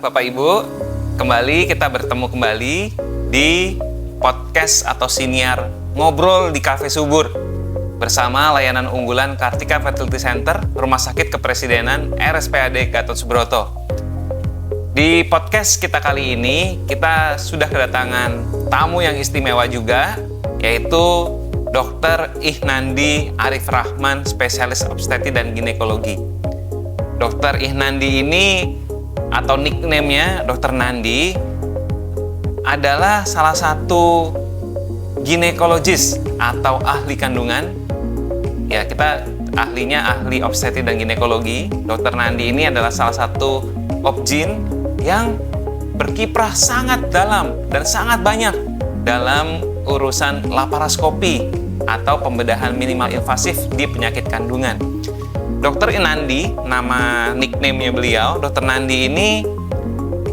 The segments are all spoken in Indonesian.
Bapak Ibu, kembali kita bertemu kembali di podcast atau siniar Ngobrol di Cafe Subur bersama layanan unggulan Kartika Fertility Center, Rumah Sakit Kepresidenan RSPAD Gatot Subroto. Di podcast kita kali ini, kita sudah kedatangan tamu yang istimewa juga, yaitu Dr. Ihnandi Arif Rahman, spesialis obstetri dan ginekologi. Dr. Ihnandi ini atau nickname-nya Dr. Nandi adalah salah satu ginekologis atau ahli kandungan. Ya, kita ahli obstetri dan ginekologi. Dr. Nandi ini adalah salah satu obgyn yang berkiprah sangat dalam dan sangat banyak dalam urusan laparoskopi atau pembedahan minimal invasif di penyakit kandungan. Dr. Nandi, nama nickname-nya beliau, Dr. Nandi ini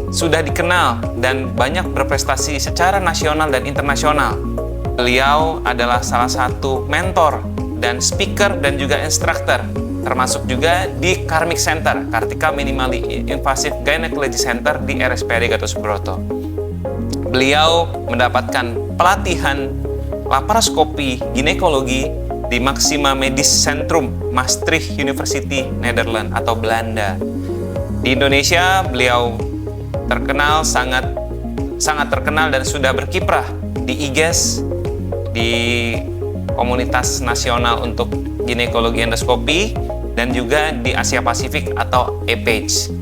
sudah dikenal dan banyak berprestasi secara nasional dan internasional. Beliau adalah salah satu mentor dan speaker dan juga instructor, termasuk juga di Karmik Center, Kartika Minimally Invasive Gynecology Center di RSPAD Gatot Subroto. Beliau mendapatkan pelatihan laparoskopi ginekologi di Maxima Medis Centrum Maastricht University Nederland atau Belanda. Di Indonesia beliau terkenal sangat terkenal dan sudah berkiprah di IGES, di Komunitas Nasional untuk Ginekologi Endoskopi, dan juga di Asia Pasifik atau EPAGE.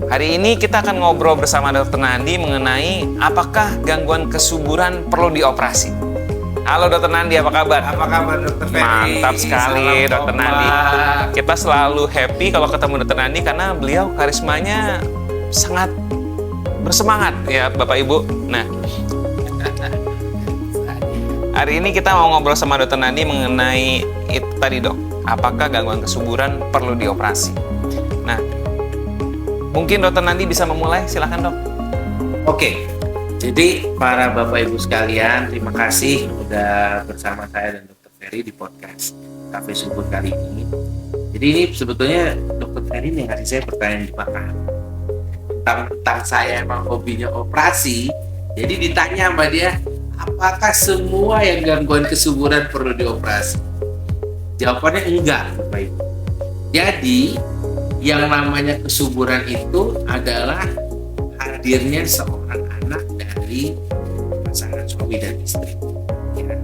Hari ini kita akan ngobrol bersama Dr. Nandi mengenai apakah gangguan kesuburan perlu dioperasi. Halo Dr. Nandi, apa kabar? Apa kabar Dr. Ferry? Mantap sekali Dr. Nandi. Kita selalu happy kalau ketemu Dr. Nandi karena beliau karismanya sangat bersemangat ya Bapak Ibu. Nah, hari ini kita mau ngobrol sama Dr. Nandi mengenai itu tadi dok. Apakah gangguan kesuburan perlu dioperasi? Nah, mungkin Dr. Nandi bisa memulai, silakan dok. Oke, jadi para Bapak Ibu sekalian, terima kasih sudah bersama saya dan Dr. Ferry di podcast Cafe Subur kali ini. Jadi ini sebetulnya Dr. Ferry nih ngasih saya pertanyaan jebakan tentang saya emang hobinya operasi. Jadi ditanya sama dia, apakah semua yang gangguan kesuburan perlu dioperasi? Jawabannya enggak, Bapak Ibu. Jadi yang namanya kesuburan itu adalah hadirnya seorang anak dari pasangan suami dan istri. Ya.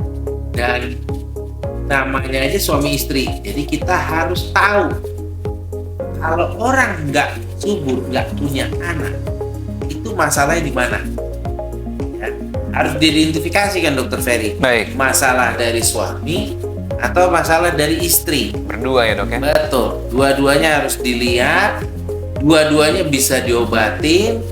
Dan namanya aja suami istri. Jadi kita harus tahu kalau orang nggak subur, nggak punya anak, itu masalahnya di mana? Ya. Harus diidentifikasikan Dr. Ferry. Baik. Masalah dari suami atau masalah dari istri. Berdua ya dok ya? Betul. Dua-duanya harus dilihat. Dua-duanya bisa diobatin.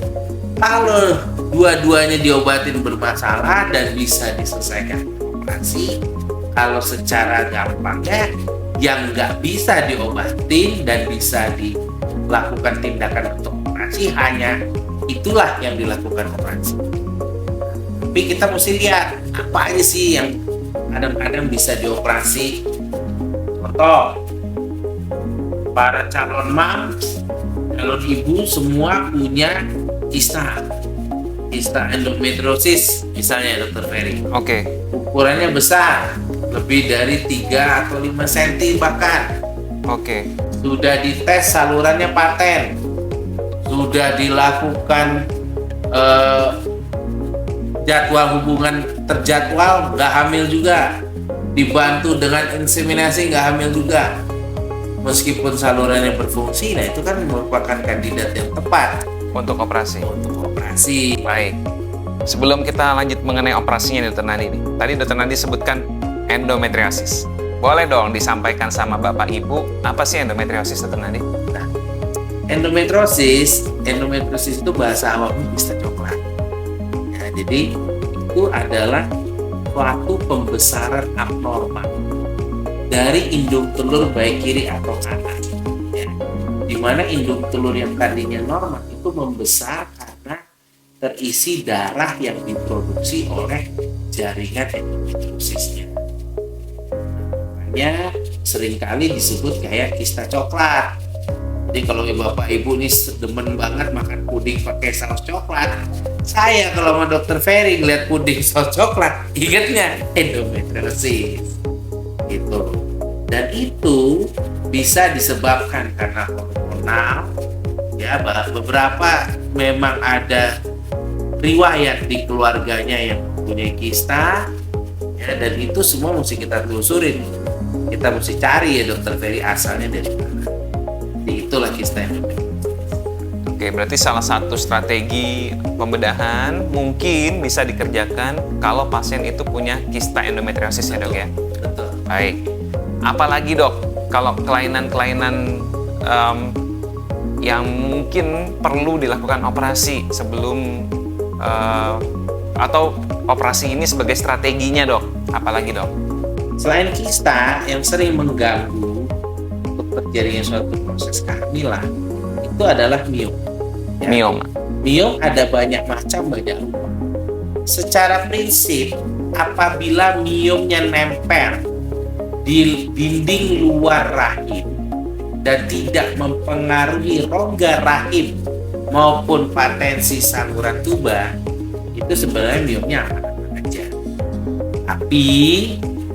Kalau dua-duanya diobatin bermasalah dan bisa diselesaikan operasi, kalau secara gampangnya yang nggak bisa diobatin dan bisa dilakukan tindakan untuk operasi, hanya itulah yang dilakukan operasi. Tapi kita mesti lihat apa aja sih yang kadang-kadang bisa dioperasi. Contoh, para calon mam, calon ibu semua punya kista endometriosis misalnya Dr. Ferry. Oke. Ukurannya besar, lebih dari 3 atau 5 cm bahkan. Oke. Sudah dites salurannya paten, sudah dilakukan jadwal hubungan terjadwal, nggak hamil juga, dibantu dengan inseminasi, nggak hamil juga. Meskipun salurannya berfungsi, nah itu kan merupakan kandidat yang tepat Untuk operasi. Baik. Sebelum kita lanjut mengenai operasinya Dr. Nandi nih. Tadi Dr. Nandi sebutkan endometriosis. Boleh dong disampaikan sama Bapak Ibu, apa sih endometriosis Dr. Nandi? Nah, endometriosis itu bahasa awamnya kista coklat. Ya, jadi itu adalah suatu pembesaran abnormal dari indung telur baik kiri atau kanan. Ya. Di mana indung telur yang tadinya normal itu membesar karena terisi darah yang diproduksi oleh jaringan endometriosisnya. Makanya seringkali disebut kayak kista coklat. Jadi kalau bapak ibu nih demen banget makan puding pakai saus coklat, saya kalau sama dokter Ferry ngeliat puding saus coklat, ingetnya endometriosis gitu. Dan itu bisa disebabkan karena hormonal, ya beberapa memang ada riwayat di keluarganya yang mempunyai kista, ya, dan itu semua mesti kita telusurin, kita mesti cari ya dokter Ferry asalnya dari mana. Jadi itulah kista endometriosis. Oke, berarti salah satu strategi pembedahan mungkin bisa dikerjakan kalau pasien itu punya kista endometriosis ya dok ya? Betul. Baik. Apalagi dok, kalau kelainan-kelainan yang mungkin perlu dilakukan operasi sebelum atau operasi ini sebagai strateginya dok, apalagi dok? Selain kista yang sering mengganggu untuk terjadinya suatu proses kehamilan, itu adalah miom. Ya. Miom. Miom ada banyak macam, banyak rupa. Secara prinsip, apabila miomnya nempel di dinding luar rahim dan tidak mempengaruhi rongga rahim maupun patensi saluran tuba, itu sebenarnya miomnya aman-aman aja. Tapi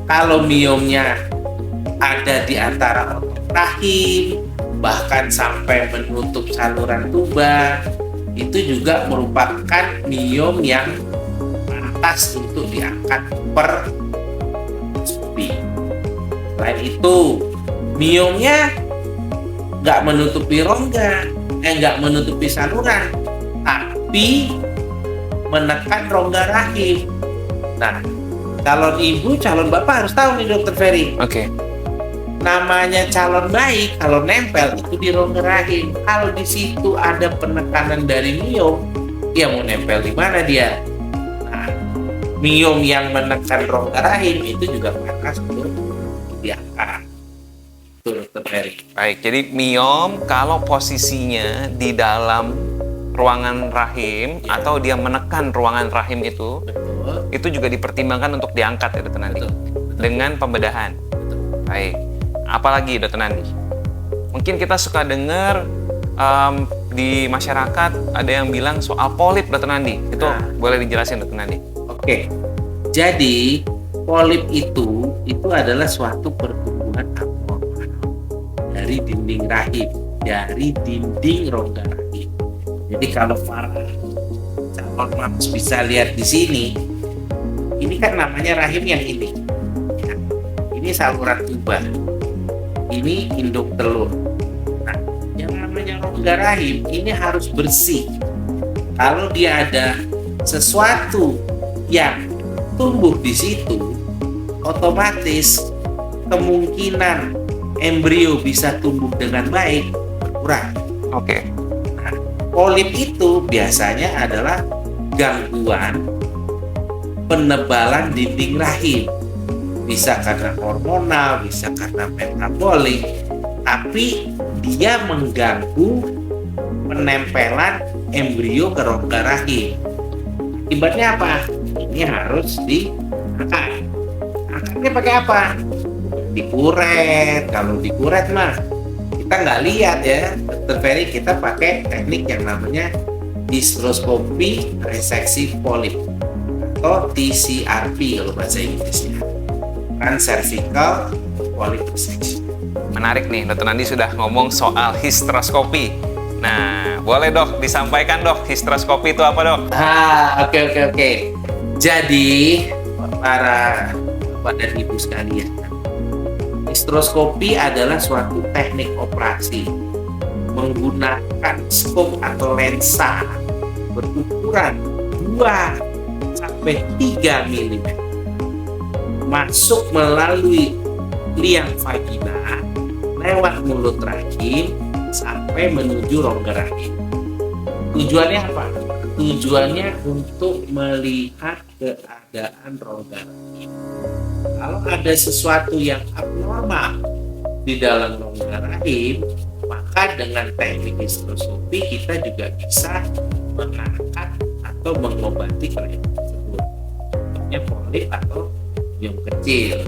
kalau miomnya ada di antara otot rahim, bahkan sampai menutup saluran tuba, itu juga merupakan miom yang pantas untuk diangkat per endoscopi. Selain itu, miomnya nggak menutupi rongga, nggak menutupi saluran, tapi menekan rongga rahim. Nah, calon ibu, calon bapak harus tahu nih dokter Ferry. Oke. Namanya calon bayi kalau nempel itu di rongga rahim. Kalau di situ ada penekanan dari miom, ya mau nempel di mana dia? Nah, miom yang menekan rongga rahim itu juga pantas untuk diangkat. Itu dokter Ferry. Baik, jadi miom kalau posisinya di dalam ruangan rahim atau dia menekan ruangan rahim Betul. itu juga dipertimbangkan untuk diangkat ya dokter Nandi. Betul. Dengan pembedahan. Baik. Apalagi dokter Nandi? Mungkin kita suka dengar di masyarakat ada yang bilang soal polip dokter Nandi. Itu boleh dijelasin dokter Nandi? Oke. Jadi polip itu adalah suatu pertumbuhan abnormal dari dinding rahim, dari dinding rongga rahim. Jadi kalau para calon mams bisa lihat di sini, ini kan namanya rahim yang ini. Ya. Ini saluran tuba. Ini induk telur. Nah, yang namanya rongga rahim ini harus bersih. Kalau dia ada sesuatu yang tumbuh di situ, otomatis kemungkinan embrio bisa tumbuh dengan baik berkurang. Oke. Nah, polip itu biasanya adalah gangguan penebalan dinding rahim. Bisa karena hormonal, bisa karena metabolik, tapi dia mengganggu penempelan embrio ke rongga rahim. Akibatnya apa? Ini harus diangkat. Angkatnya pakai apa? Dikuret. Kalau dikuret mah kita nggak lihat ya, dokter Ferry, kita pakai teknik yang namanya hysteroscopy reseksi polip atau TCRP kalau bahasa Inggrisnya. Cervical polyp resection. Menarik nih, dokter Nandi sudah ngomong soal hysteroscopy. Nah, boleh dok disampaikan dok, hysteroscopy itu apa dok? Oke. Jadi para bapak dan ibu sekalian, hysteroscopy adalah suatu teknik operasi menggunakan skop atau lensa berukuran 2 sampai 3 mm masuk melalui liang vagina lewat mulut rahim sampai menuju rongga rahim. Tujuannya apa? Tujuannya untuk melihat keadaan rongga rahim. Kalau ada sesuatu yang abnormal di dalam rongga rahim, maka dengan teknik hysteroscopy kita juga bisa mengangkat atau mengobati kelainan tersebut. Contohnya polip atau miom kecil.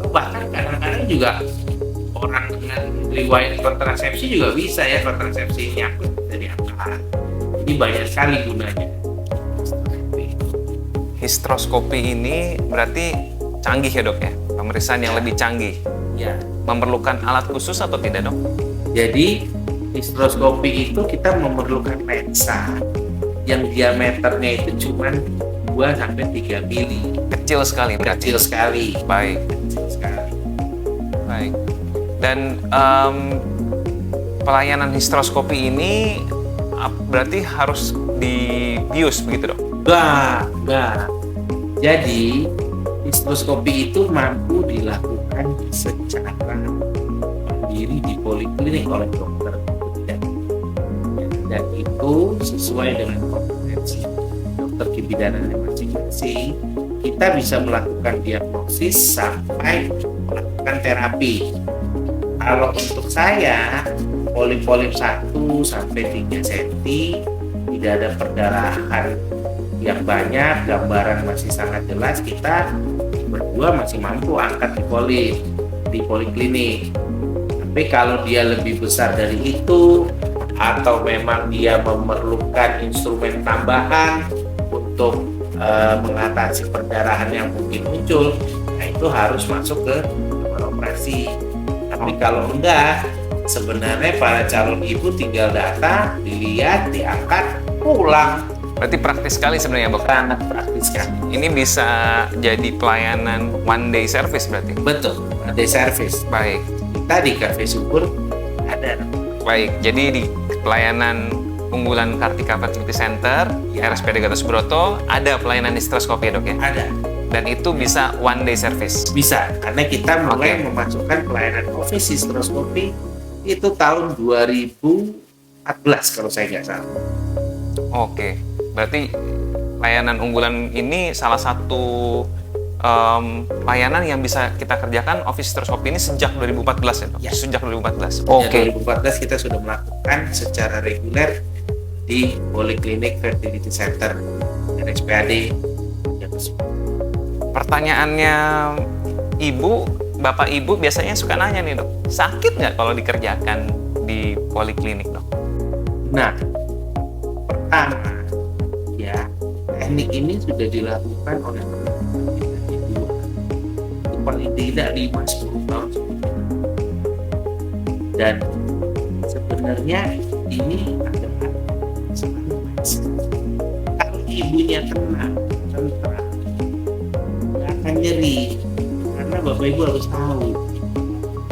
Bahkan kadang-kadang juga orang dengan riwayat kontrasepsi juga bisa ya, kontrasepsi nyangkut bisa diangkat. Jadi banyak sekali gunanya. Histroskopi ini berarti canggih ya dok ya, pemeriksaan yang lebih canggih. Ya. Memerlukan alat khusus atau tidak dok? Jadi histroskopi itu kita memerlukan lensa yang diameternya itu cuma 2-3 mili. Kecil sekali berarti. Kecil sekali. Baik. Kecil sekali. Baik. Dan pelayanan histroskopi ini berarti harus dibius begitu dok? Enggak. Jadi histroskopi itu mampu dilakukan secara mandiri di poliklinik oleh dokter. Dan itu sesuai dengan kompetensi dokter kebidanan masing-masing. Kita bisa melakukan diagnosis sampai melakukan terapi. Kalau untuk saya, polip-polip 1-3 cm, tidak ada perdarahan yang banyak, gambaran masih sangat jelas, kita berdua masih mampu angkat di poliklinik. Tapi kalau dia lebih besar dari itu, atau memang dia memerlukan instrumen tambahan untuk mengatasi perdarahan yang mungkin muncul, nah itu harus masuk ke kamar operasi. Tapi kalau enggak, sebenarnya para calon ibu tinggal datang, dilihat, diangkat, pulang. Berarti praktis sekali sebenarnya dok. Sangat praktis sekali. Ini bisa jadi pelayanan one day service berarti? Betul, ada service. Baik. Kita di Cafe Subur ada. Baik, jadi di pelayanan unggulan Kartika Fertility Center, Ya. RSPD Gatot Subroto, ada pelayanan histroskopi ya dok ya? Ada. Dan itu bisa one day service? Bisa, karena kita mulai Oke. memasukkan pelayanan office histroskopi itu tahun 2014 kalau saya nggak salah. Oke, berarti layanan unggulan ini salah satu layanan yang bisa kita kerjakan office histroskopi ini sejak 2014 ya dok? Ya. Sejak 2014? Sejak 2014 kita sudah melakukan secara reguler di Poliklinik Fertility Center RSPAD. Pertanyaannya bapak ibu biasanya suka nanya nih dok, sakit nggak kalau dikerjakan di poliklinik dok? Nah, pertama ya, teknik ini sudah dilakukan oleh teman-teman kita di luar. Itu paling tidak 5-10 tahun sebelumnya. Dan sebenarnya ini adalah selalu mindset. Kalau ibunya tenang, tentram, nggak akan nyeri. Karena bapak ibu harus tahu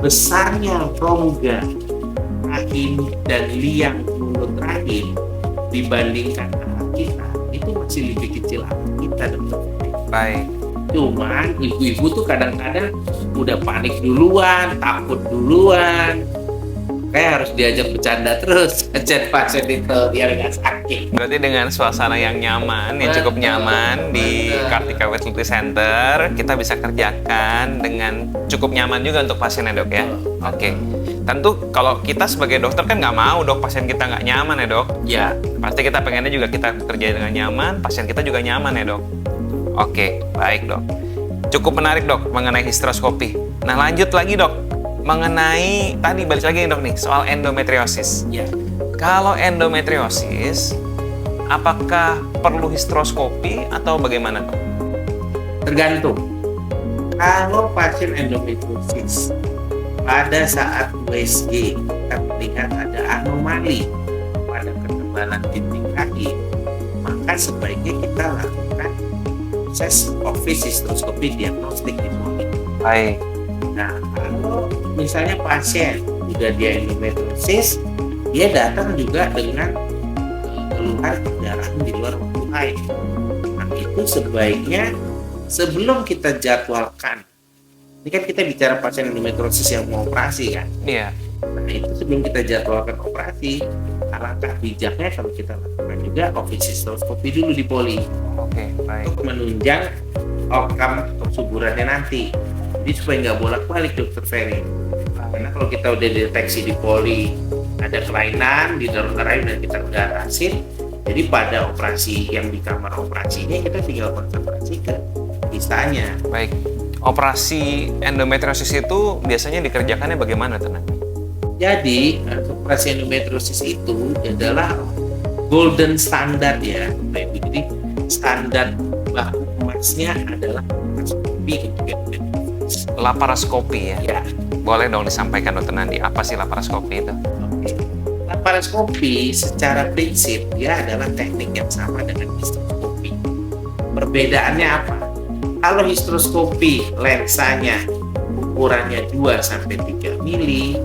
besarnya rongga rahim dan liang mulut rahim dibandingkan anak kita itu masih lebih kecil anak kita dokter. Baik. Cuman ibu-ibu tuh kadang-kadang udah panik duluan, takut duluan, kayak harus diajak bercanda terus aja pasien itu biar nggak sakit. Berarti dengan suasana yang nyaman, yang cukup nyaman di Kartika Fertility Center, kita bisa kerjakan dengan cukup nyaman juga untuk pasiennya dok ya. Oke. Tentu kalau kita sebagai dokter kan nggak mau dok pasien kita nggak nyaman ya dok. Ya, Pasti kita pengennya juga kita kerja dengan nyaman, pasien kita juga nyaman ya dok. Oke, baik dok. Cukup menarik dok mengenai histroskopi. Nah lanjut lagi dok, mengenai tadi balik lagi nih dok nih soal endometriosis. ya. Kalau endometriosis, apakah perlu histroskopi atau bagaimana dok? Tergantung. Kalau pasien endometriosis pada saat USG kita melihat ada anomali pada ketebalan dinding rahim, maka sebaiknya kita lakukan proses office histroskopi diagnostik di poliklinik. Baik. Nah, kalau misalnya pasien udah dia endometriosis, dia datang juga dengan keluhan perdarahan di luar waktu haid. Nah, itu sebaiknya sebelum kita jadwalkan, ini kan kita bicara pasien endometriosis yang mau operasi kan. Iya. Nah, itu sebelum kita jadwalkan operasi, alangkah bijaknya kalau kita lakukan juga office hysteroscopy dulu di poli Oke, baik. untuk menunjang outcome kesuburannya nanti. Jadi supaya nggak bolak-balik dokter Ferry. Karena kalau kita udah deteksi di poli ada kelainan di dalam rahim dan kita udah atasin, jadi pada operasi yang di kamar operasinya kita tinggal konsentrasi ke kistanya. Baik. Operasi endometriosis itu biasanya dikerjakannya bagaimana tenang? Jadi untuk operasi endometriosis itu adalah golden standard ya, Bapak Ibu. Jadi standar baku emasnya adalah laparoskopi untuk endometriosis. Laparoskopi ya. Ya, Boleh dong disampaikan Dokter Nandi, apa sih laparoskopi itu? oke. Laparoskopi secara prinsip dia adalah teknik yang sama dengan histeroskopi. Perbedaannya apa? Kalau histeroskopi lensanya ukurannya 2 sampai 3 mili,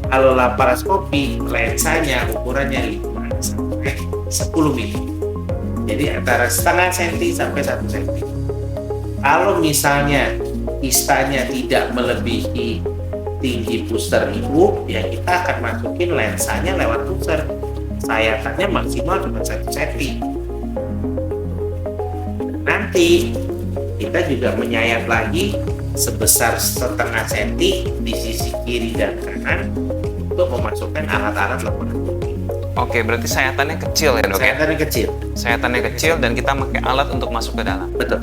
kalau laparoskopi lensanya ukurannya 5 sampai 10 mili. Jadi antara setengah senti sampai 1 senti. Kalau misalnya histanya tidak melebihi tinggi puster ibu, ya kita akan masukin lensanya lewat puster. Sayatannya maksimal cuma 1 cm. Nanti kita juga menyayat lagi sebesar setengah senti di sisi kiri dan kanan untuk memasukkan alat-alat laparoskopi. Oke, berarti sayatannya kecil ya dok ya? Sayatannya kecil. Sayatannya kecil dan kita pakai alat untuk masuk ke dalam. Betul.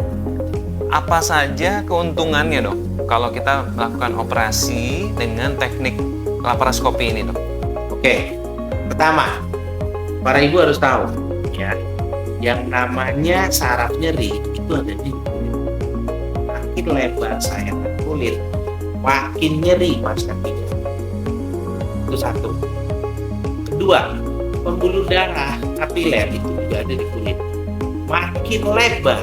Apa saja keuntungannya dok kalau kita melakukan operasi dengan teknik laparoskopi ini dok? Oke. Pertama, para ibu harus tahu ya, yang namanya saraf nyeri itu ada di kulit. Makin lebar sayatan kulit, makin nyeri pas kakinya. Itu satu. Kedua, pembuluh darah kapiler itu juga ada di kulit. Makin lebar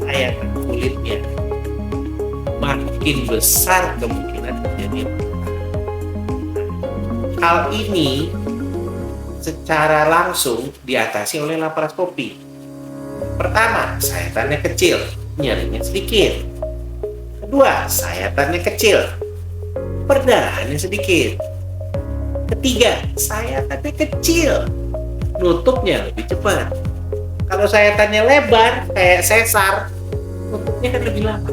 sayatan kulitnya, makin besar kemungkinan terjadi patah. Hal ini secara langsung diatasi oleh laparoskopi. Pertama, sayatannya kecil, nyerinya sedikit. Kedua, sayatannya kecil, perdarahannya sedikit. Ketiga, sayatannya kecil, nutupnya lebih cepat. Kalau sayatannya lebar kayak sesar, nutupnya kan lebih lama.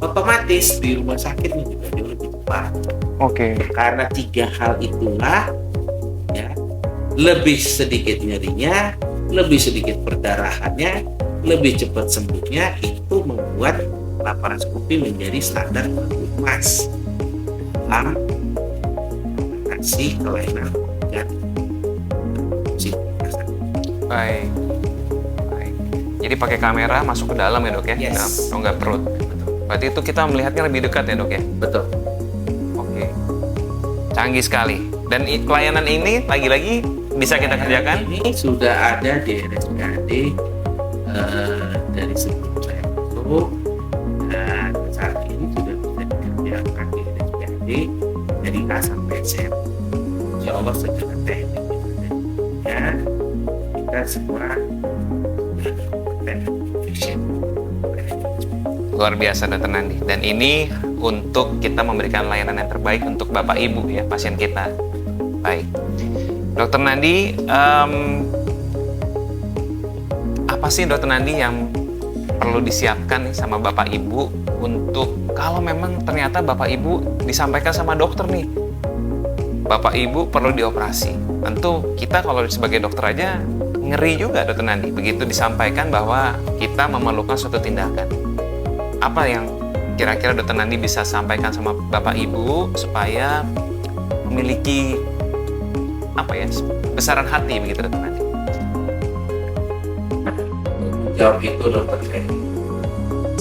Otomatis di rumah sakitnya juga jauh lebih cepat. Oke. Karena 3 hal itulah ya, lebih sedikit nyerinya, lebih sedikit perdarahannya, lebih cepat sembuhnya, itu membuat laparoskopi menjadi standar baku emas dalam mengatasi kelainan organ fungsi pernapasan. Baik. Baik. Jadi pakai kamera masuk ke dalam ya dok ya? Yes. Dalam rongga perut. Berarti itu kita melihatnya lebih dekat ya dok ya? Betul. Oke. Canggih sekali. Dan pelayanan ini lagi-lagi bisa kita kerjakan? Ini sudah ada di RSPAD dari sebelum saya masuk, dan saat ini sudah bisa dikerjakan di RSPAD dari A sampai Z. Insya Allah secara teknik ya, kita semua sudah kompeten, efisien. Luar biasa Dokter Nandi. Dan ini untuk kita memberikan layanan yang terbaik untuk Bapak Ibu ya, pasien kita. Baik. Dokter Nandi, apa sih Dokter Nandi yang perlu disiapkan nih sama Bapak Ibu untuk kalau memang ternyata Bapak Ibu disampaikan sama dokter nih, Bapak Ibu perlu dioperasi. Tentu kita kalau sebagai dokter aja ngeri juga Dokter Nandi begitu disampaikan bahwa kita memerlukan suatu tindakan. Apa yang kira-kira Dokter Nandi bisa sampaikan sama Bapak Ibu supaya memiliki apa ya, besaran hati begitu Dokter Nandi? Jawab itu Dokter Ferry,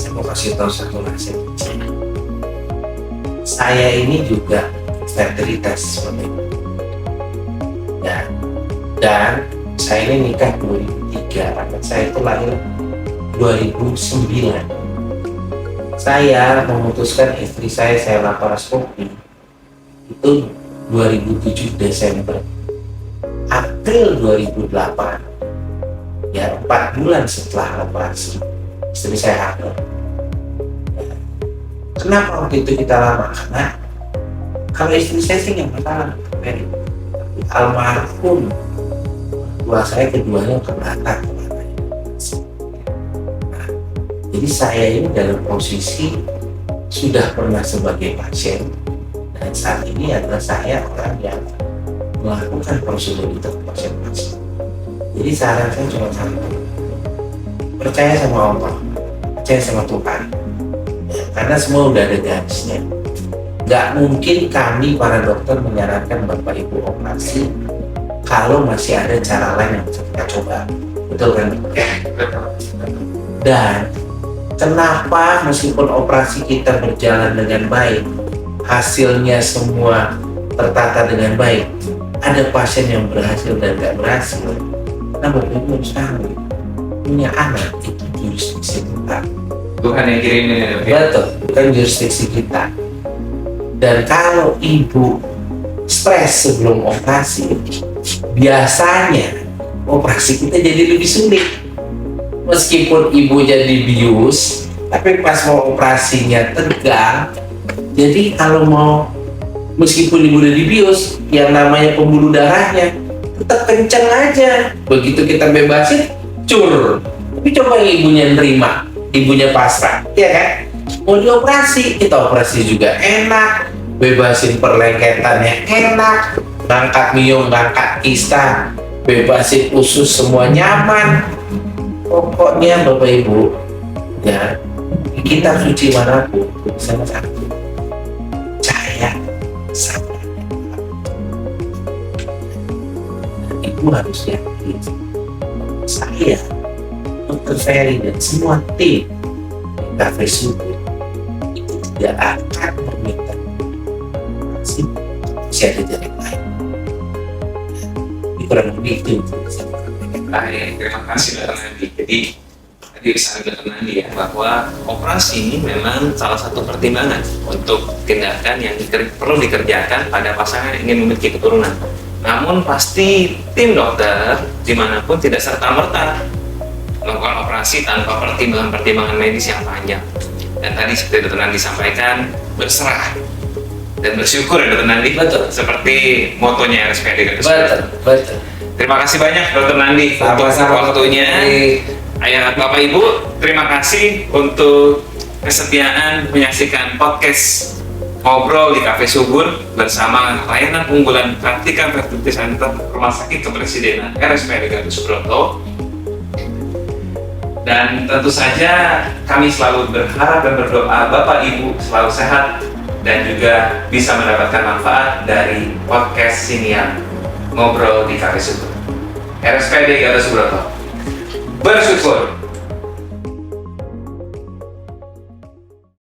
saya mau kasih tahu satu rahasia. Saya ini juga fertilitas ya, dan saya ini nikah 2003, anak saya itu lahir 2009. Saya memutuskan istri saya laparoskopi itu 2007 Desember. April 2008, ya 4 bulan setelah operasi, istri saya hamil. Kenapa waktu itu kita lama? Karena kalau istri saya sih nggak masalah, tapi almarhum tua saya keduanya keberatan. Nah, jadi saya ini dalam posisi sudah pernah sebagai pasien, dan saat ini adalah saya orang yang melakukan prosedur itu ke pasien-pasien. Jadi saran saya cuma satu, percaya sama Allah, percaya sama Tuhan, ya, karena semua udah ada garisnya. nggak mungkin kami para dokter menyarankan Bapak Ibu operasi kalau masih ada cara lain yang bisa kita coba. Betul kan? Dan kenapa meskipun operasi kita berjalan dengan baik, hasilnya semua tertata dengan baik, ada pasien yang berhasil dan nggak berhasil? Nah, Bapak Ibu harus tahu, punya anak itu jurisdiksi kita. Tuhan yang kirimin ya dok ya? Betul, bukan jurisdiksi kita. Dan kalau ibu stres sebelum operasi, biasanya operasi kita jadi lebih sulit. Meskipun ibu jadi bius, tapi pas mau operasinya tegang. Jadi kalau mau, meskipun ibu udah dibius, yang namanya pembuluh darahnya tetap kenceng aja. Begitu kita bebasin, cur. Tapi coba yang ibunya nerima, ibunya pasrah, ya kan? Mau dioperasi, kita operasi juga enak, bebasin perlengketannya enak, ngangkat miom, ngangkat kista, bebasin usus, semua nyaman. Pokoknya Bapak Ibu, ya, kita suci manapun sama satu, percaya sama. Ibu harus yakin, saya, Dr. Ferry dan semua tim di Cafe Subur itu tidak akan meminta masih ada jalan lain. Ini kurang lebih itu yang bisa saya Baik, terima kasih Dr. Nandi. Jadi tadi disampaikan Dr. Nandi ya bahwa operasi ini memang salah satu pertimbangan untuk tindakan yang perlu dikerjakan pada pasangan yang ingin memiliki keturunan. Namun pasti tim dokter dimanapun tidak serta-merta melakukan operasi tanpa pertimbangan-pertimbangan medis yang panjang. Dan tadi seperti Dr. Nandi sampaikan, berserah dan bersyukur ya Dr. Nandi. Betul. Seperti motonya RSPD Gatus. betul. Terima kasih banyak Dr. Nandi untuk waktunya. Ayah Bapak Ibu, terima kasih untuk kesetiaan menyaksikan podcast Ngobrol di Cafe Subur bersama layanan unggulan Kartika Fertility Center Rumah Sakit Kepresidenan RSPD Gatot Subroto. Dan tentu saja kami selalu berharap dan berdoa Bapak Ibu selalu sehat dan juga bisa mendapatkan manfaat dari podcast Siniar Ngobrol di Cafe Subur. RSPD Gatot Subroto bersyukur